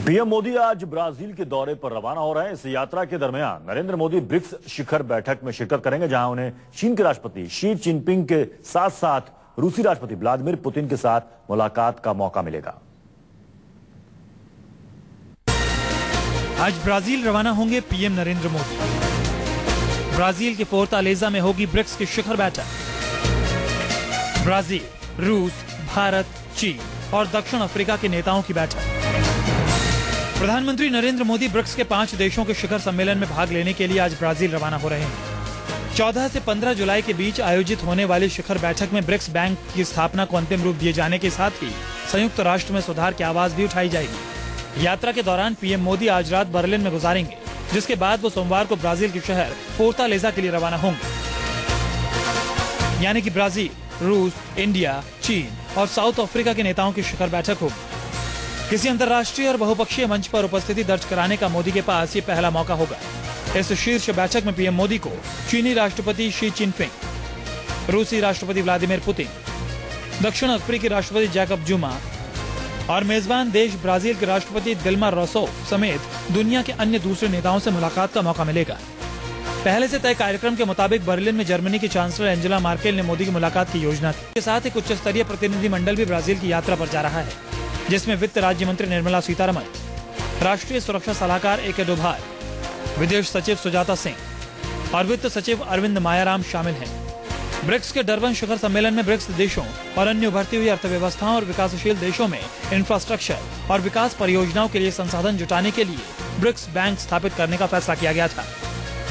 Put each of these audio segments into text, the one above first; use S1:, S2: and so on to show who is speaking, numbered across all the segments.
S1: PM Modi आज Brazil के दौरे पर रवाना हो रहे हैं। इस यात्रा के दरमियान नरेंद्र मोदी ब्रिक्स शिखर बैठक में शिरकत करेंगे, जहां उन्हें चीन के राष्ट्रपति शी जिनपिंग के साथ साथ रूसी राष्ट्रपति व्लादिमीर पुतिन के साथ मुलाकात का मौका मिलेगा।
S2: आज ब्राजील रवाना होंगे पीएम नरेंद्र मोदी। ब्राजील के फोर्टालेजा में होगी ब्रिक्स की शिखर बैठक। ब्राजील, रूस, भारत, चीन और दक्षिण अफ्रीका के नेताओं की बैठक। प्रधानमंत्री नरेंद्र मोदी ब्रिक्स के 5 देशों के शिखर सम्मेलन में भाग लेने के लिए आज ब्राजील रवाना हो रहे हैं। 14 से 15 जुलाई के बीच आयोजित होने वाली शिखर बैठक में ब्रिक्स बैंक की स्थापना को अंतिम रूप दिए जाने के साथ ही संयुक्त राष्ट्र में सुधार की आवाज भी उठाई जाएगी। यात्रा के दौरान पीएम मोदी आज रात बर्लिन में गुजारेंगे, जिसके बाद वो सोमवार को ब्राजील के शहर फोर्टालेजा के लिए रवाना होंगे। यानी कि ब्राजील, रूस, इंडिया, चीन और साउथ अफ्रीका के नेताओं की शिखर बैठक होगी। किसी अंतर्राष्ट्रीय और बहुपक्षीय मंच पर उपस्थिति दर्ज कराने का मोदी के पास ये पहला मौका होगा। इस शीर्ष बैठक में पीएम मोदी को चीनी राष्ट्रपति शी जिनपिंग, रूसी राष्ट्रपति व्लादिमीर पुतिन, दक्षिण अफ्रीकी राष्ट्रपति जैकब जुमा और मेजबान देश ब्राजील के राष्ट्रपति दिल्मा रोसेफ समेत दुनिया के अन्य दूसरे नेताओं से मुलाकात का मौका मिलेगा। पहले से तय कार्यक्रम के मुताबिक बर्लिन में जर्मनी की चांसलर एंजेला मार्केल ने मोदी की मुलाकात की योजना थी। इसके साथ एक उच्च स्तरीय प्रतिनिधि मंडल भी ब्राजील की यात्रा पर जा रहा है, जिसमें वित्त राज्य मंत्री निर्मला सीतारमण, राष्ट्रीय सुरक्षा सलाहकार ए के डोभाल, विदेश सचिव सुजाता सिंह और वित्त सचिव अरविंद मायाराम शामिल हैं। ब्रिक्स के डरबन शिखर सम्मेलन में ब्रिक्स देशों और अन्य उभरती हुई अर्थव्यवस्थाओं और विकासशील देशों में इंफ्रास्ट्रक्चर और विकास परियोजनाओं के लिए संसाधन जुटाने के लिए ब्रिक्स बैंक स्थापित करने का फैसला किया गया था,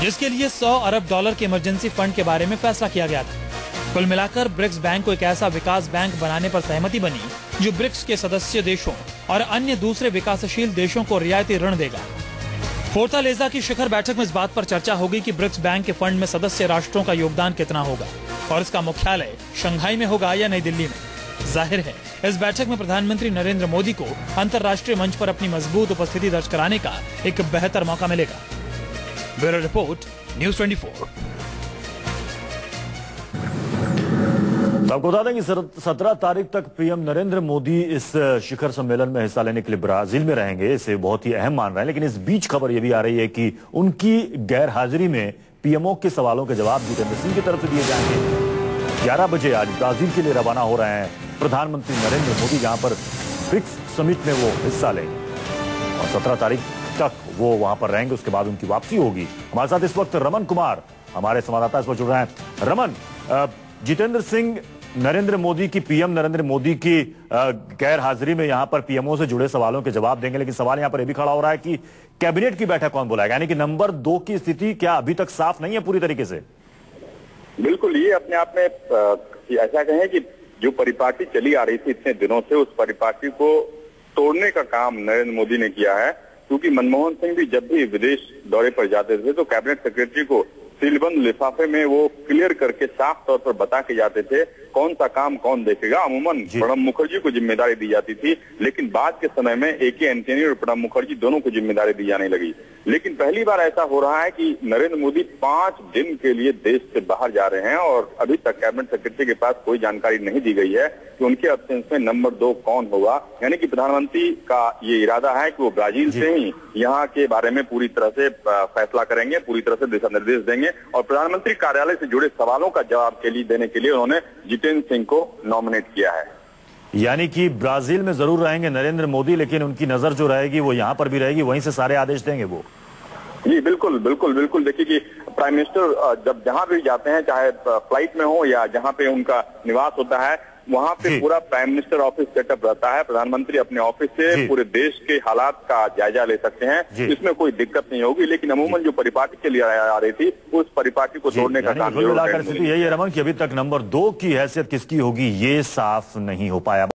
S2: जिसके लिए $100 अरब के इमरजेंसी फंड के बारे में फैसला किया गया था। कुल मिलाकर ब्रिक्स बैंक को एक ऐसा विकास बैंक बनाने पर सहमति बनी जो ब्रिक्स के सदस्य देशों और अन्य दूसरे विकासशील देशों को रियायती ऋण देगा। फोर्टालेजा की शिखर बैठक में इस बात पर चर्चा होगी कि ब्रिक्स बैंक के फंड में सदस्य राष्ट्रों का योगदान कितना होगा और इसका मुख्यालय शंघाई में होगा या नई दिल्ली में। जाहिर है, इस बैठक में प्रधानमंत्री नरेंद्र मोदी को अंतर्राष्ट्रीय मंच पर अपनी मजबूत उपस्थिति दर्ज कराने का एक बेहतर मौका मिलेगा। Bureau report, news 24।
S1: आपको बता दें कि 17 तारीख तक पीएम नरेंद्र मोदी इस शिखर सम्मेलन में हिस्सा लेने के लिए ब्राजील में रहेंगे। इसे बहुत ही अहम मान रहे हैं, लेकिन इस बीच खबर यह भी आ रही है कि उनकी गैर हाजिरी में पीएमओ के सवालों के जवाब जितेंद्र सिंह की तरफ से दिए जाएंगे। 11 बजे आज ब्राजील के लिए रवाना हो रहे हैं प्रधानमंत्री नरेंद्र मोदी, जहां पर ब्रिक्स समिट में वो हिस्सा लेंगे और 17 तारीख तक वो वहां पर रहेंगे। उसके बाद उनकी वापसी होगी। हमारे साथ इस वक्त रमन कुमार, हमारे संवाददाता, इस वक्त जुड़ रहे हैं। रमन, जितेंद्र सिंह नरेंद्र मोदी की, पीएम नरेंद्र मोदी की गैर हाजिरी में यहां पर पीएमओ से जुड़े सवालों के जवाब देंगे, लेकिन सवाल यहां पर यह भी खड़ा हो रहा है कि कैबिनेट की बैठक कौन बुलाएगा, यानी कि नंबर 2 की स्थिति क्या अभी तक साफ नहीं है पूरी तरीके से?
S3: बिल्कुल, ये अपने आप में ऐसा कहें कि जो परिपाटी चली आ रही थी इतने दिनों से, उस परिपाटी को तोड़ने का काम नरेंद्र मोदी ने किया है। क्योंकि मनमोहन सिंह भी जब भी विदेश दौरे पर जाते थे तो कैबिनेट सेक्रेटरी को सीलबंद लिफाफे में वो क्लियर करके साफ तौर पर बता के जाते थे कौन सा काम कौन देखेगा। अमूमन प्रणब मुखर्जी को जिम्मेदारी दी जाती थी, लेकिन बाद के समय में ए के एंटनी और प्रणब मुखर्जी दोनों को जिम्मेदारी दी जाने लगी। लेकिन पहली बार ऐसा हो रहा है कि नरेंद्र मोदी 5 दिन के लिए देश से बाहर जा रहे हैं और अभी तक कैबिनेट सेक्रेटरी के पास कोई जानकारी नहीं दी गई है कि उनके अब्सेंस में नंबर 2 कौन होगा। यानी कि प्रधानमंत्री का ये इरादा है कि वो ब्राजील से ही यहाँ के बारे में पूरी तरह से फैसला करेंगे, पूरी तरह से दिशा निर्देश देंगे और प्रधानमंत्री कार्यालय से जुड़े सवालों का जवाब के लिए देने के लिए उन्होंने जितेंद्र सिंह को नॉमिनेट किया है।
S1: यानी कि ब्राजील में जरूर रहेंगे नरेंद्र मोदी, लेकिन उनकी नजर जो रहेगी वो यहाँ पर भी रहेगी, वहीं से सारे आदेश देंगे वो।
S3: जी बिल्कुल बिल्कुल बिल्कुल। देखिए कि प्राइम मिनिस्टर जब जहां भी जाते हैं, चाहे फ्लाइट में हो या जहां पे उनका निवास होता है, वहां पे पूरा प्राइम मिनिस्टर ऑफिस सेटअप रहता है। प्रधानमंत्री अपने ऑफिस से पूरे देश के हालात का जायजा ले सकते हैं, इसमें कोई दिक्कत नहीं होगी। लेकिन अमूमन जो परिपाटी के लिए आ रही थी, उस परिपाटी को तोड़ने का काम
S1: यही है रमन कि अभी तक नंबर 2 की हैसियत किसकी होगी ये साफ नहीं हो पाया।